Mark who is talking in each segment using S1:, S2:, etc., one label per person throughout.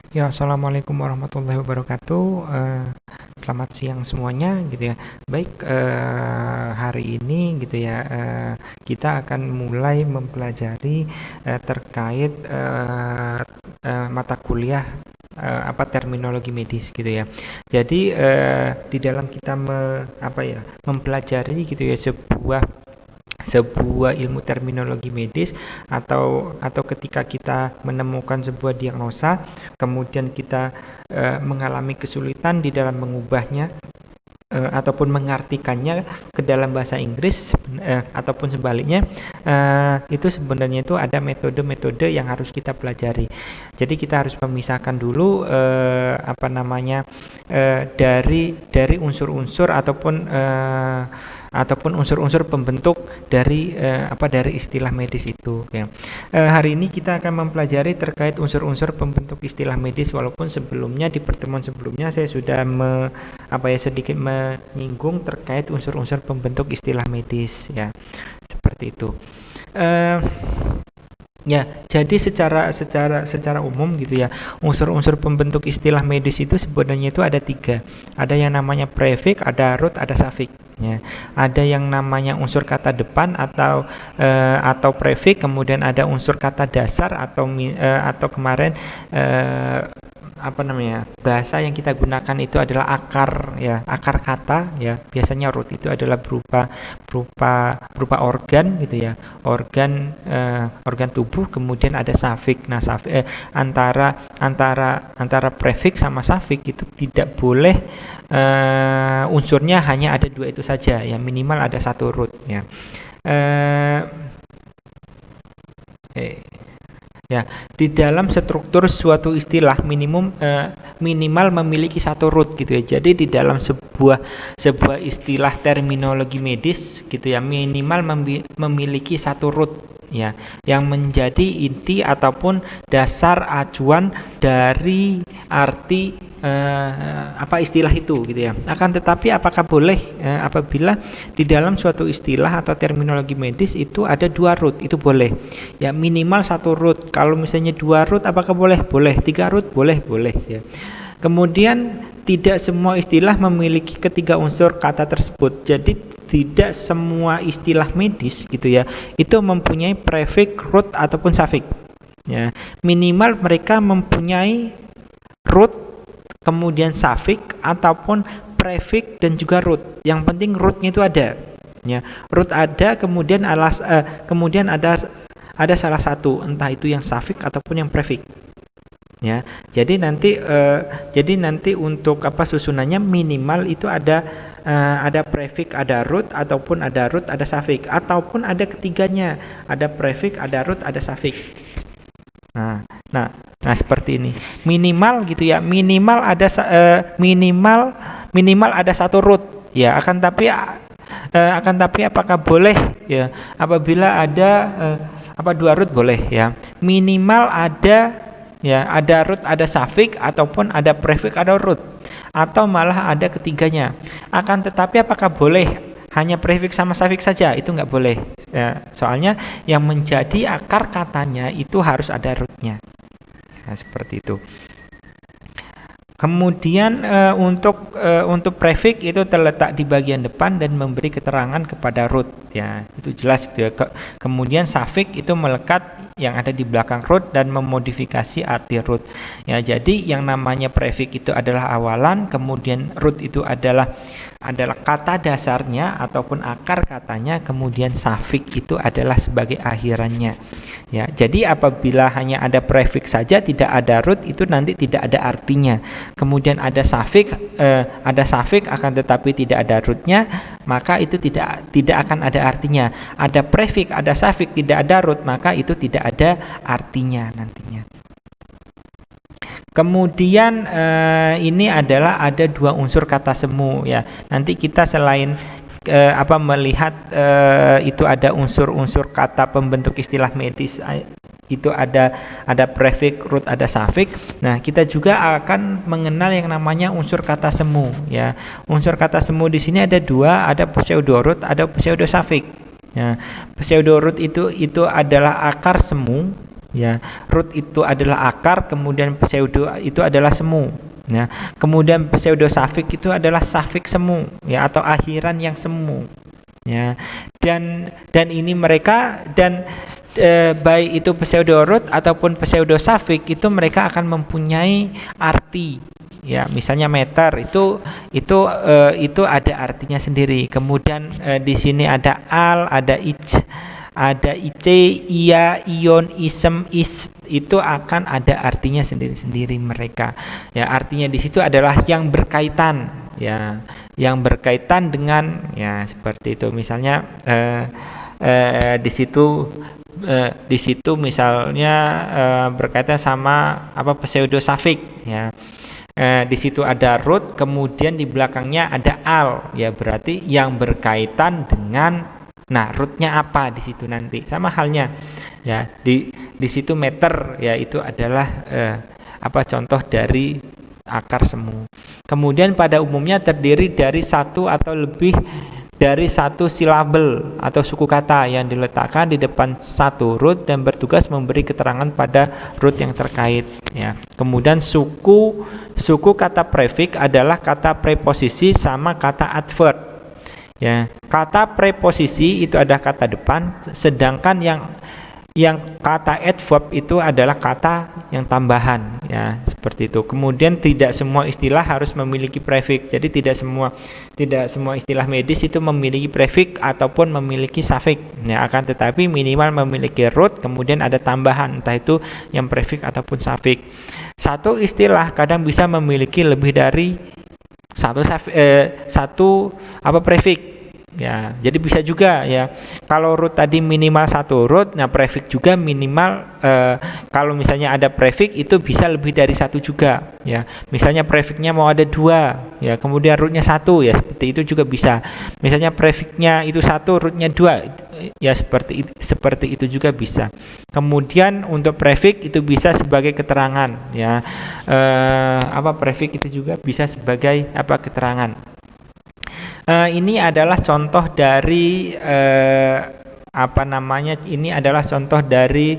S1: Ya, assalamualaikum warahmatullahi wabarakatuh. Selamat siang semuanya, gitu ya. Baik, hari ini, gitu ya, kita akan mulai mempelajari terkait mata kuliah apa terminologi medis, gitu ya. Jadi di dalam kita mempelajari, gitu ya, sebuah ilmu terminologi medis atau ketika kita menemukan sebuah diagnosa kemudian kita mengalami kesulitan di dalam mengubahnya ataupun mengartikannya ke dalam bahasa Inggris ataupun sebaliknya, itu sebenarnya itu ada metode-metode yang harus kita pelajari. Jadi kita harus memisahkan dulu dari unsur-unsur ataupun unsur-unsur pembentuk dari istilah medis itu ya. Hari ini kita akan mempelajari terkait unsur-unsur pembentuk istilah medis, walaupun sebelumnya di pertemuan sebelumnya saya sudah sedikit menyinggung terkait unsur-unsur pembentuk istilah medis ya. Seperti itu. Eh, Ya, jadi secara umum, gitu ya, unsur-unsur pembentuk istilah medis itu sebenarnya itu ada tiga. Ada yang namanya prefix, ada root, ada suffix. Ya. Ada yang namanya unsur kata depan atau prefix, kemudian ada unsur kata dasar atau kemarin eh, bahasa yang kita gunakan itu adalah akar ya, akar kata ya. Biasanya root itu adalah berupa organ, gitu ya, organ tubuh. Kemudian ada suffix. Nah, antara prefix sama suffix itu tidak boleh unsurnya hanya ada dua itu saja ya, minimal ada satu root ya. eh, eh, Ya, di dalam struktur suatu istilah minimal memiliki satu root, gitu ya. Jadi di dalam sebuah istilah terminologi medis, gitu ya, minimal memiliki satu root ya, yang menjadi inti ataupun dasar acuan dari arti istilah itu, gitu ya. Akan tetapi apakah boleh apabila di dalam suatu istilah atau terminologi medis itu ada dua root, itu boleh ya, minimal satu root. Kalau misalnya dua root apakah boleh? Boleh. Tiga root boleh ya. Kemudian tidak semua istilah memiliki ketiga unsur kata tersebut. Jadi tidak semua istilah medis, gitu ya, itu mempunyai prefix, root ataupun suffix ya. Minimal mereka mempunyai root, kemudian suffix ataupun prefix dan juga root. Yang penting rootnya itu ada ya. Root ada, kemudian ada salah satu, entah itu yang suffix ataupun yang prefix ya. Jadi nanti untuk susunannya minimal itu ada prefix, ada root, ataupun ada root, ada suffix, ataupun ada ketiganya, ada prefix, ada root, ada suffix. Nah, seperti ini. Minimal, gitu ya. Minimal ada satu root ya. Akan tapi apakah boleh ya apabila ada dua root? Boleh ya. Minimal ada root, ada suffix, ataupun ada prefix, ada root, atau malah ada ketiganya. Akan tetapi apakah boleh hanya prefix sama suffix saja? Itu nggak boleh ya, soalnya yang menjadi akar katanya itu harus ada rootnya. Nah, seperti itu. Kemudian untuk prefix itu terletak di bagian depan dan memberi keterangan kepada root ya, itu jelas, gitu ya. Kemudian suffix itu melekat yang ada di belakang root dan memodifikasi arti root ya. Jadi yang namanya prefix itu adalah awalan, kemudian root itu adalah kata dasarnya ataupun akar katanya, kemudian suffix itu adalah sebagai akhirannya ya. Jadi apabila hanya ada prefix saja tidak ada root, itu nanti tidak ada artinya. Kemudian ada suffix akan tetapi tidak ada rootnya, maka itu tidak akan ada artinya. Ada prefix, ada suffix, tidak ada root, maka itu tidak ada artinya nantinya. Kemudian ini adalah ada dua unsur kata semu ya. Nanti kita selain melihat itu ada unsur-unsur kata pembentuk istilah medis, itu ada prefix, root, ada suffix. Nah, kita juga akan mengenal yang namanya unsur kata semu ya. Unsur kata semu di sini ada dua, ada pseudo root, ada pseudo suffix. Ya, pseudo root itu adalah akar semu Ya, root itu adalah akar, kemudian pseudo itu adalah semu. Ya, kemudian pseudo safik itu adalah safik semu, ya, atau akhiran yang semu. Ya, dan ini mereka baik itu pseudo root ataupun pseudo safik itu mereka akan mempunyai arti. Ya, misalnya meter itu ada artinya sendiri. Kemudian di sini ada al, ada ada ice, iya, ion, isem, itu akan ada artinya sendiri-sendiri mereka. Ya, artinya di situ adalah yang berkaitan, ya, yang berkaitan dengan, ya, seperti itu. Misalnya di situ misalnya berkaitan sama apa pseudo safik, ya. Di situ ada root, kemudian di belakangnya ada al, ya, berarti yang berkaitan dengan. Nah, rootnya apa di situ nanti? Sama halnya, ya, di situ meter, ya, itu adalah apa contoh dari akar semu. Kemudian pada umumnya terdiri dari satu atau lebih dari satu silabel atau suku kata yang diletakkan di depan satu root dan bertugas memberi keterangan pada root yang terkait. Ya. Kemudian suku kata prefix adalah kata preposisi sama kata adverb. Ya, kata preposisi itu ada kata depan, sedangkan yang kata adverb itu adalah kata yang tambahan, ya, seperti itu. Kemudian tidak semua istilah harus memiliki prefix. Jadi tidak semua istilah medis itu memiliki prefix ataupun memiliki suffix. Ya, akan tetapi minimal memiliki root, kemudian ada tambahan, entah itu yang prefix ataupun suffix. Satu istilah kadang bisa memiliki lebih dari satu apa prefix, ya, jadi bisa juga, ya, kalau root tadi minimal satu root, nah prefix juga minimal kalau misalnya ada prefix itu bisa lebih dari satu juga, ya, misalnya prefixnya mau ada dua, ya, kemudian rootnya satu, ya, seperti itu juga bisa. Misalnya prefixnya itu satu, rootnya dua, ya, seperti itu juga bisa. Kemudian untuk prefix itu bisa sebagai keterangan, ya, apa prefix itu juga bisa sebagai apa keterangan. Ini adalah contoh dari apa namanya? Ini adalah contoh dari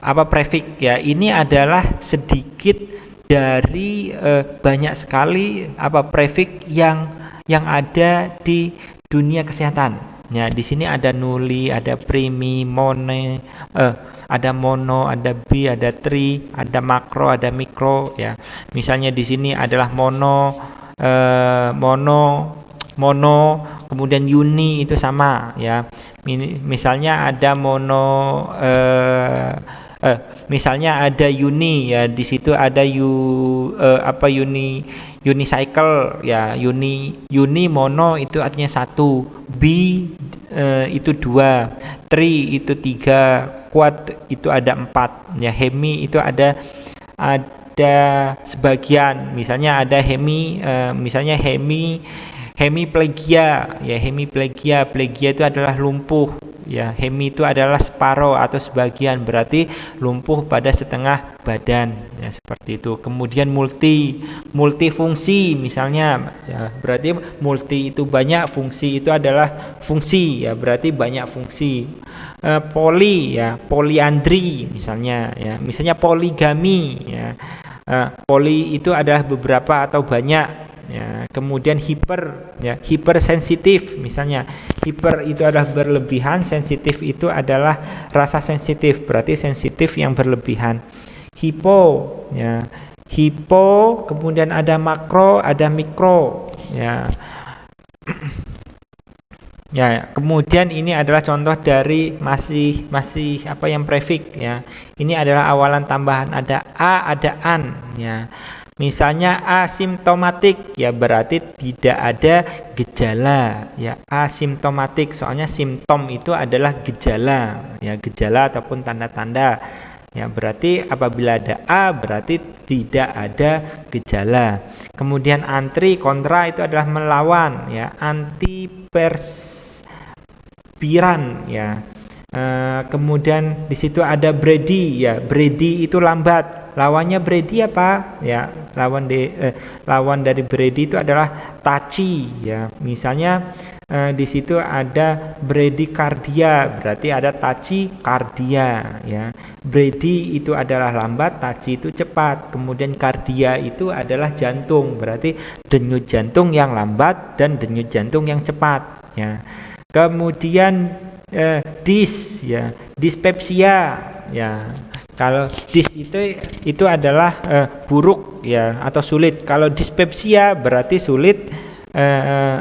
S1: apa prefix, ya. Ini adalah sedikit dari banyak sekali apa prefix yang ada di dunia kesehatan. Ya, di sini ada nuli, ada primi, mone, ada mono, ada bi, ada tri, ada makro, ada mikro, ya. Misalnya di sini adalah mono, kemudian uni itu sama, ya. Misalnya ada mono, misalnya ada uni, ya, di situ ada unicycle, ya, uni mono itu artinya satu, bi itu dua, tri itu tiga, quad itu ada empat, ya, hemi itu ada sebagian, misalnya ada misalnya hemiplegia, ya, plegia itu adalah lumpuh, ya, hemi itu adalah separuh atau sebagian, berarti lumpuh pada setengah badan, ya, seperti itu. Kemudian multifungsi misalnya, ya, berarti multi itu banyak, fungsi itu adalah fungsi, ya, berarti banyak fungsi. Poli, ya, poliandri misalnya, ya, misalnya poligami, ya. Poli itu adalah beberapa atau banyak, ya. Kemudian hipersensitif misalnya, hiper itu adalah berlebihan, sensitif itu adalah rasa sensitif, berarti sensitif yang berlebihan. Hipo, ya, hipo, kemudian ada makro, ada mikro, ya. Ya, kemudian ini adalah contoh dari masih apa yang prefix, ya. Ini adalah awalan tambahan, ada a, ada an, ya. Misalnya asimptomatik, ya, berarti tidak ada gejala, ya, asimptomatik, soalnya simptom itu adalah gejala, ya, gejala ataupun tanda-tanda, ya, berarti apabila ada a berarti tidak ada gejala. Kemudian antri, kontra itu adalah melawan, ya, antiperspiran, ya. Kemudian di situ ada brady, ya, brady itu lambat. Lawannya brady apa? Ya, lawan dari brady itu adalah tachi, ya. Misalnya di situ ada bradycardia, berarti ada tachycardia ya. Brady itu adalah lambat, tachy itu cepat, kemudian cardia itu adalah jantung, berarti denyut jantung yang lambat dan denyut jantung yang cepat ya. Kemudian dyspepsia ya. Kalau itu adalah buruk ya atau sulit. Kalau dyspepsia berarti sulit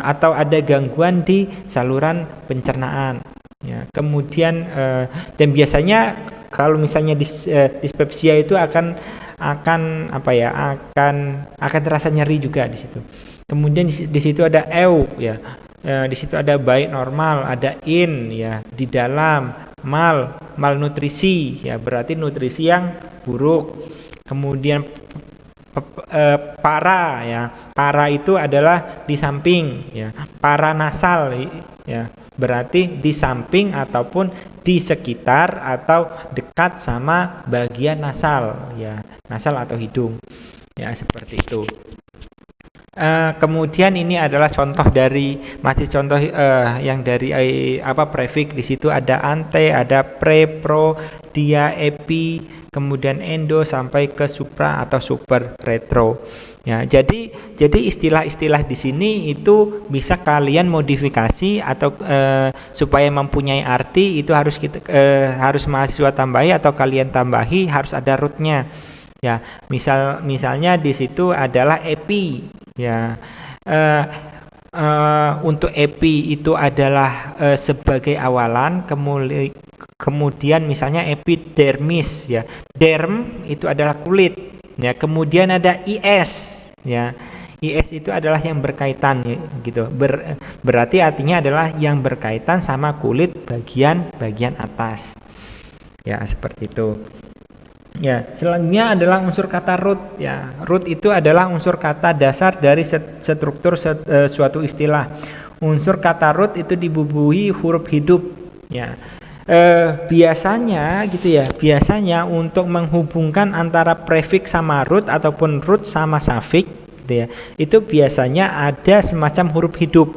S1: atau ada gangguan di saluran pencernaan ya. Kemudian dan biasanya kalau misalnya dyspepsia itu akan terasa nyeri juga di situ. Kemudian di situ ada eu ya. Di situ ada baik normal, ada in ya, di dalam, malnutrisi ya, berarti nutrisi yang buruk. Kemudian para ya, para itu adalah di samping ya, paranasal ya, berarti di samping ataupun di sekitar atau dekat sama bagian nasal ya, nasal atau hidung ya, seperti itu. Kemudian ini adalah contoh dari yang dari prefix. Di situ ada ante, ada pre, pro, dia, epi, kemudian endo sampai ke supra atau super, retro. Ya, jadi istilah-istilah di sini itu bisa kalian modifikasi atau supaya mempunyai arti itu harus mahasiswa tambahi atau kalian tambahi, harus ada rootnya. Ya, misalnya di situ adalah epi. Ya, untuk epi itu adalah sebagai awalan, kemudian misalnya epidermis ya, derm itu adalah kulit ya, kemudian ada is ya, is itu adalah yang berkaitan ya, gitu. Berarti artinya adalah yang berkaitan sama kulit bagian atas ya, seperti itu. Ya, selanjutnya adalah unsur kata root ya. Root itu adalah unsur kata dasar dari struktur suatu istilah. Unsur kata root itu dibubuhi huruf hidup ya. Biasanya gitu ya. Biasanya untuk menghubungkan antara prefix sama root ataupun root sama suffix gitu ya. Itu biasanya ada semacam huruf hidup.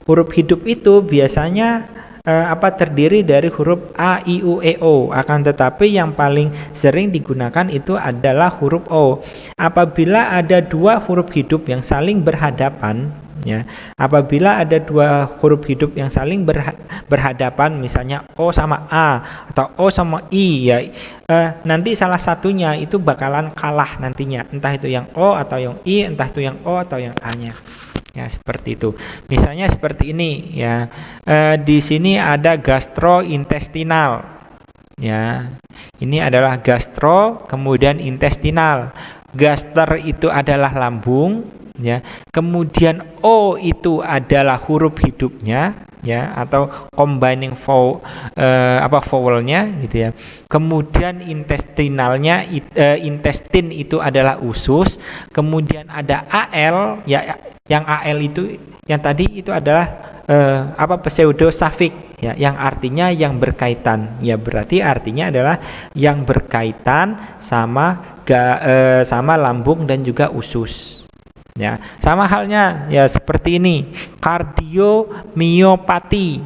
S1: Huruf hidup itu biasanya terdiri dari huruf A, I, U, E, O. Akan tetapi yang paling sering digunakan itu adalah huruf O. Apabila ada dua huruf hidup yang saling berhadapan ya, apabila ada dua huruf hidup yang saling berhadapan, misalnya O sama A atau O sama I ya, nanti salah satunya itu bakalan kalah nantinya, entah itu yang O atau yang I, entah itu yang O atau yang A-nya. Ya, seperti itu. Misalnya seperti ini ya. Di sini ada gastrointestinal. Ya. Ini adalah gastro, kemudian intestinal. Gaster itu adalah lambung ya. Kemudian O itu adalah huruf hidupnya ya, atau combining vowelnya gitu ya. Kemudian intestinalnya intestin itu adalah usus. Kemudian ada AL ya, yang AL itu yang tadi itu adalah pseudo suffix ya, yang artinya yang berkaitan ya, berarti artinya adalah yang berkaitan sama lambung dan juga usus. Ya, sama halnya ya seperti ini, kardiomiopati.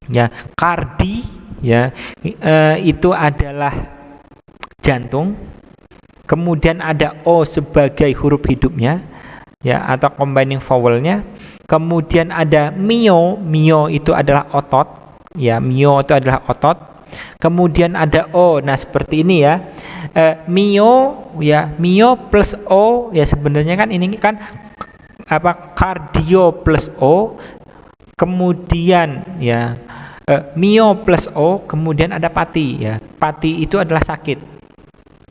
S1: Ya, kardi ya itu adalah jantung. Kemudian ada O sebagai huruf hidupnya ya, atau combining vowelnya. Kemudian ada mio itu adalah otot ya, mio itu adalah otot. Kemudian ada O, nah seperti ini ya, mio plus O ya, sebenarnya kan ini kan kardio plus O, kemudian ya mio plus O, kemudian ada pati ya, pati itu adalah sakit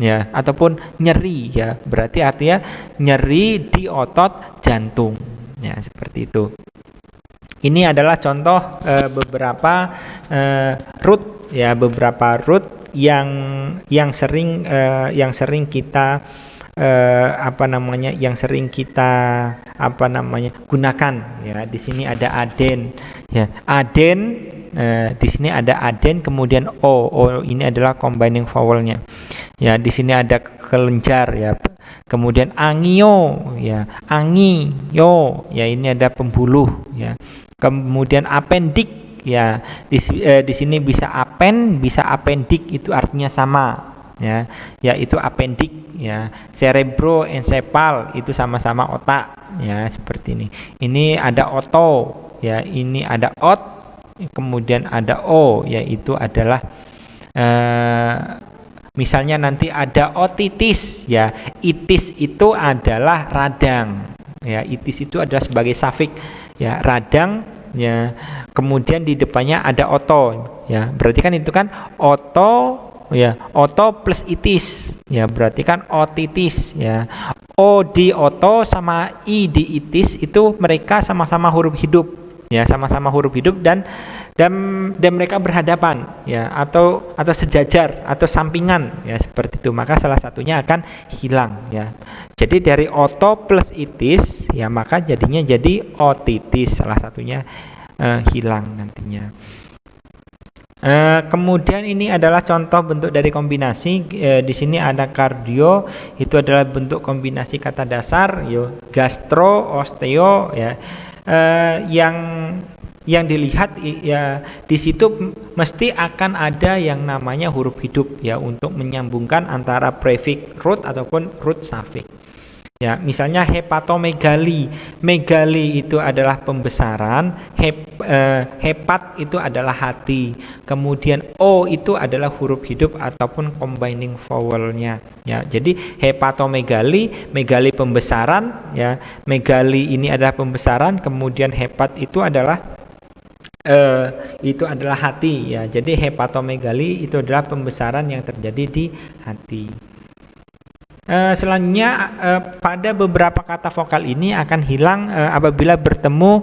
S1: ya, ataupun nyeri ya, berarti artinya nyeri di otot jantung ya, seperti itu. Ini adalah contoh beberapa root ya, beberapa root yang sering kita gunakan ya. Di sini ada aden ya, aden di sini ada aden, kemudian O ini adalah combining vowelnya ya. Di sini ada kelenjar ya, kemudian angio ya, angio ya, ini ada pembuluh ya. Kemudian apendik, ya di sini bisa bisa apendik, itu artinya sama, ya yaitu apendik, ya cerebroencepal itu sama-sama otak, ya seperti ini. Ini ada oto, ya ini ada ot, kemudian ada o, yaitu adalah misalnya nanti ada otitis, ya itis itu adalah radang, ya itis itu adalah sebagai safik, ya radang, ya kemudian di depannya ada oto, ya berarti kan itu kan oto, ya oto plus itis, ya berarti kan otitis, ya o di oto sama i di itis itu mereka sama-sama huruf hidup, ya sama-sama huruf hidup dan mereka berhadapan, ya atau sejajar atau sampingan, ya seperti itu, maka salah satunya akan hilang, ya. Jadi dari oto plus itis, ya maka jadinya jadi otitis, salah satunya hilang nantinya. Kemudian ini adalah contoh bentuk dari kombinasi. Di sini ada kardio, itu adalah bentuk kombinasi kata dasar, yo gastro, osteo, ya yang dilihat, ya di situ mesti akan ada yang namanya huruf hidup, ya untuk menyambungkan antara prefix root ataupun root suffix. Ya, misalnya hepatomegali, megali itu adalah pembesaran, hepat itu adalah hati, kemudian o itu adalah huruf hidup ataupun combining vowelnya. Ya, jadi hepatomegali, megali pembesaran, ya megali ini adalah pembesaran, kemudian hepat itu adalah hati, ya. Jadi hepatomegali itu adalah pembesaran yang terjadi di hati. Selanjutnya pada beberapa kata vokal ini akan hilang apabila bertemu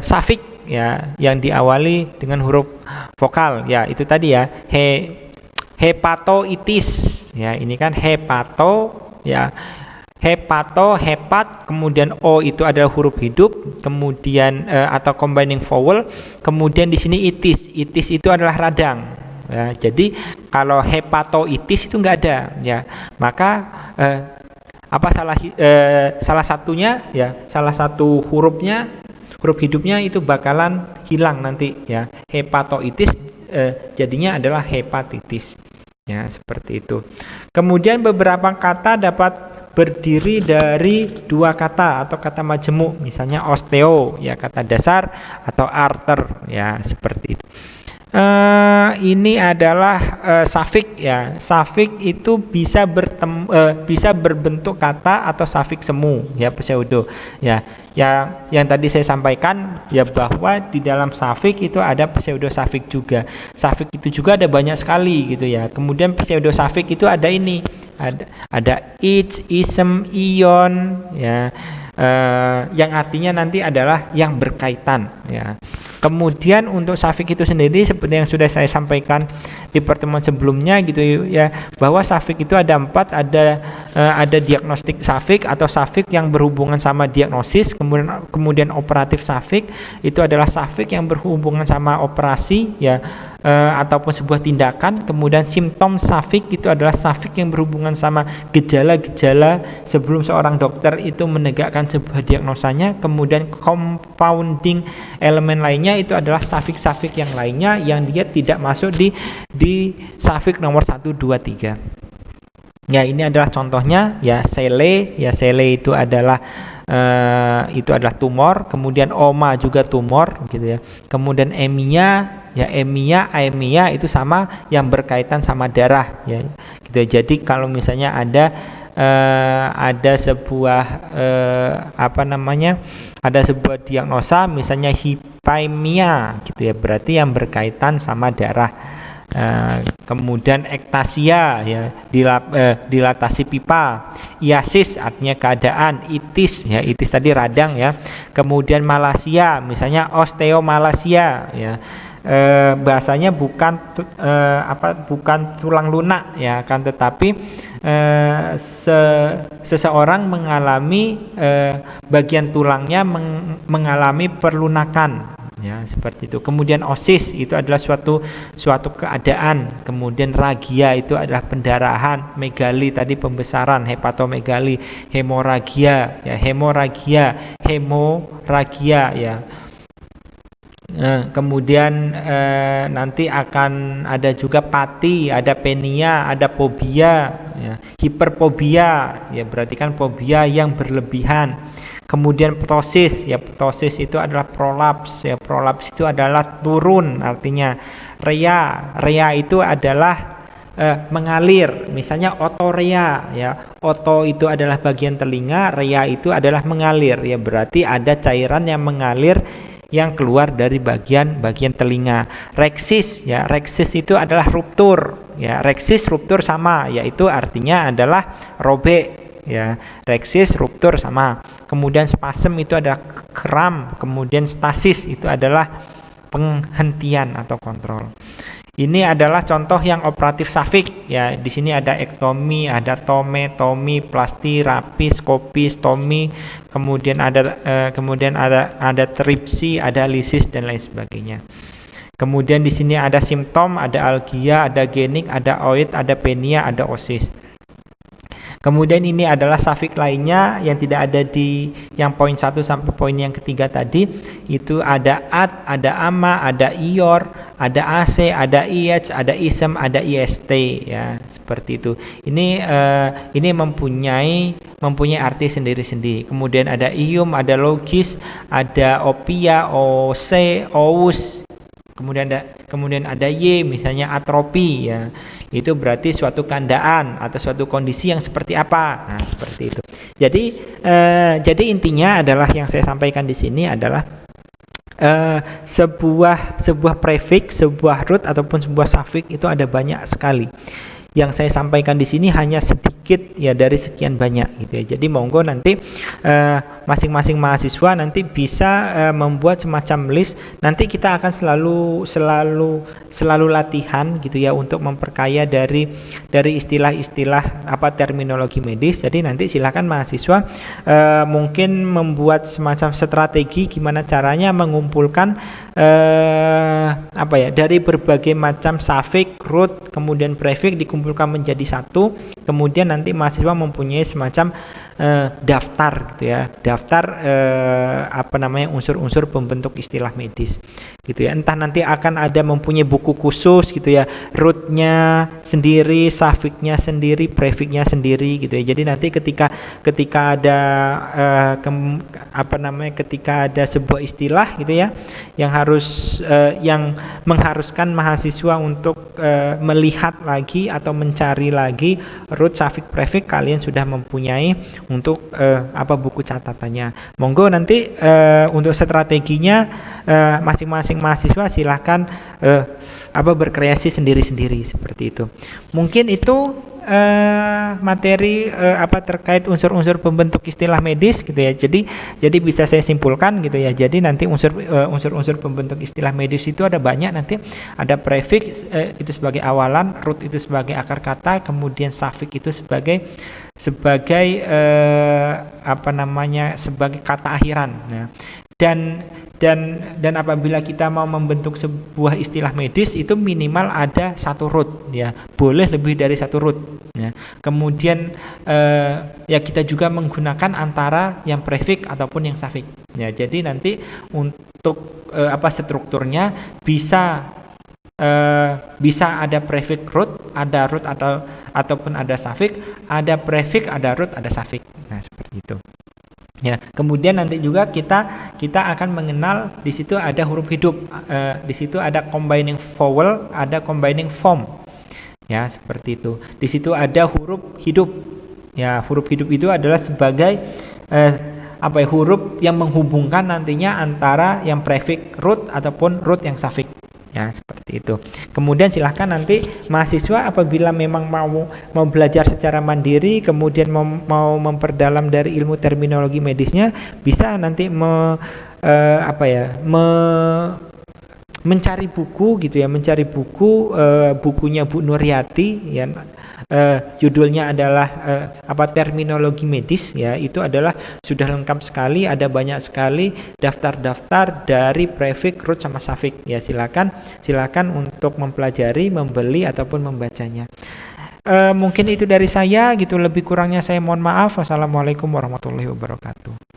S1: safik, ya yang diawali dengan huruf vokal, ya itu tadi ya hepatoitis, ya ini kan hepato, ya hepat, kemudian o itu adalah huruf hidup, kemudian atau combining vowel, kemudian di sini itis itu adalah radang. Ya, jadi kalau hepatoitis itu enggak ada, ya maka salah satunya, ya salah satu huruf hidupnya itu bakalan hilang nanti, ya hepatoitis jadinya adalah hepatitis, ya seperti itu. Kemudian beberapa kata dapat berdiri dari dua kata atau kata majemuk, misalnya osteo, ya kata dasar, atau arter, ya seperti itu. Ini adalah safik, ya safik itu bisa berbentuk kata atau safik semu, ya pseudo, ya yang tadi saya sampaikan, ya bahwa di dalam safik itu ada pseudo safik juga. Safik itu juga ada banyak sekali gitu, ya. Kemudian pseudo safik itu ada ini, ada ich, isem, ion, ya yang artinya nanti adalah yang berkaitan, ya. Kemudian untuk safik itu sendiri seperti yang sudah saya sampaikan di pertemuan sebelumnya gitu, ya bahwa safik itu ada 4, ada diagnostik safik atau safik yang berhubungan sama diagnosis, kemudian operatif safik itu adalah safik yang berhubungan sama operasi, ya ataupun sebuah tindakan. Kemudian simptom safik itu adalah safik yang berhubungan sama gejala-gejala sebelum seorang dokter itu menegakkan sebuah diagnosanya. Kemudian compounding elemen lainnya itu adalah safik-safik yang lainnya yang dia tidak masuk di safik nomor 1, 2, 3. Ya ini adalah contohnya, ya sele itu adalah tumor, kemudian oma juga tumor gitu, ya. Kemudian emia, ya aemia itu sama yang berkaitan sama darah, ya gitu. Jadi kalau misalnya ada sebuah ada sebuah diagnosa misalnya hipaemia gitu, ya berarti yang berkaitan sama darah. Kemudian ektasia, ya dilatasi pipa, iasis artinya keadaan, itis, ya itis tadi radang, ya. Kemudian malasia, misalnya osteomalasia, ya bahasanya bukan tulang lunak, ya kan, tetapi seseorang mengalami bagian tulangnya mengalami perlunakan, ya seperti itu. Kemudian osis itu adalah suatu keadaan. Kemudian ragia itu adalah pendarahan, megali tadi pembesaran, hepatomegali, hemoragia, ya Kemudian nanti akan ada juga pati, ada penia, ada fobia, ya. Hiperfobia, ya berarti kan fobia yang berlebihan. Kemudian ptosis, ya ptosis itu adalah prolaps, ya prolaps itu adalah turun artinya. Rea itu adalah mengalir, misalnya otorea, ya oto itu adalah bagian telinga, rea itu adalah mengalir, ya berarti ada cairan yang mengalir yang keluar dari bagian telinga. Reksis, ya reksis itu adalah ruptur, ya reksis ruptur sama, yaitu artinya adalah robek, ya reksis ruptur sama. Kemudian spasm itu adalah kram, kemudian stasis itu adalah penghentian atau kontrol. Ini adalah contoh yang operatif safik, ya di sini ada ektomi, ada tomi, plasti, rapis, kopi, stomi, kemudian ada tripsi, ada lisis dan lain sebagainya. Kemudian di sini ada simptom, ada algia, ada genik, ada oid, ada penia, ada osis. Kemudian ini adalah safik lainnya yang tidak ada di yang poin 1 sampai poin yang ketiga tadi. Itu ada at, ada ama, ada ior, ada ac, ada ih, ada isem, ada ist, ya seperti itu. Ini mempunyai arti sendiri-sendiri. Kemudian ada ium, ada logis, ada opia, ose, ous. Kemudian ada y, misalnya atropi, ya. Itu berarti suatu keadaan atau suatu kondisi yang seperti apa. Nah, seperti itu. Jadi intinya adalah yang saya sampaikan di sini adalah sebuah prefix, sebuah root ataupun sebuah suffix itu ada banyak sekali. Yang saya sampaikan di sini hanya sedikit ya dari sekian banyak gitu ya. Jadi monggo nanti masing-masing mahasiswa nanti bisa membuat semacam list. Nanti kita akan selalu latihan gitu ya untuk memperkaya dari istilah-istilah terminologi medis. Jadi nanti silakan mahasiswa mungkin membuat semacam strategi gimana caranya mengumpulkan dari berbagai macam suffix, root, kemudian prefix dikumpulkan menjadi satu. Kemudian nanti mahasiswa mempunyai semacam daftar gitu ya, daftar unsur-unsur pembentuk istilah medis gitu ya. Entah nanti akan ada mempunyai buku khusus gitu ya, rootnya sendiri, suffixnya sendiri, prefixnya sendiri gitu ya. Jadi nanti ketika ada ketika ada sebuah istilah gitu ya yang mengharuskan mahasiswa untuk melihat lagi atau mencari lagi root, suffix, prefix, kalian sudah mempunyai untuk buku catatannya. Monggo nanti untuk strateginya masing-masing mahasiswa silahkan berkreasi sendiri-sendiri seperti itu. Mungkin itu materi terkait unsur-unsur pembentuk istilah medis gitu ya. Jadi bisa saya simpulkan gitu ya. Jadi nanti unsur-unsur pembentuk istilah medis itu ada banyak. Nanti ada prefix itu sebagai awalan, root itu sebagai akar kata, kemudian suffix itu sebagai sebagai kata akhiran. Nah, dan apabila kita mau membentuk sebuah istilah medis itu minimal ada satu root ya, boleh lebih dari satu root ya. Kemudian kita juga menggunakan antara yang prefix ataupun yang suffix ya. Jadi nanti untuk strukturnya bisa ada prefix root, ada root ataupun ada suffix, ada prefix, ada root, ada suffix. Nah, seperti itu. Ya, kemudian nanti juga kita akan mengenal di situ ada huruf hidup, di situ ada combining vowel, ada combining form. Ya, seperti itu. Di situ ada huruf hidup. Ya, huruf hidup itu adalah sebagai huruf yang menghubungkan nantinya antara yang prefix root ataupun root yang suffix. Ya, seperti itu. Kemudian silahkan nanti mahasiswa apabila memang mau belajar secara mandiri, kemudian mau memperdalam dari ilmu terminologi medisnya, bisa nanti mencari buku gitu ya, bukunya Bu Nuryati ya. Judulnya adalah terminologi medis ya. Itu adalah sudah lengkap sekali, ada banyak sekali daftar-daftar dari prefix, root sama suffix ya. Silakan untuk mempelajari, membeli ataupun membacanya. Mungkin itu dari saya gitu, lebih kurangnya saya mohon maaf. Wassalamualaikum warahmatullahi wabarakatuh.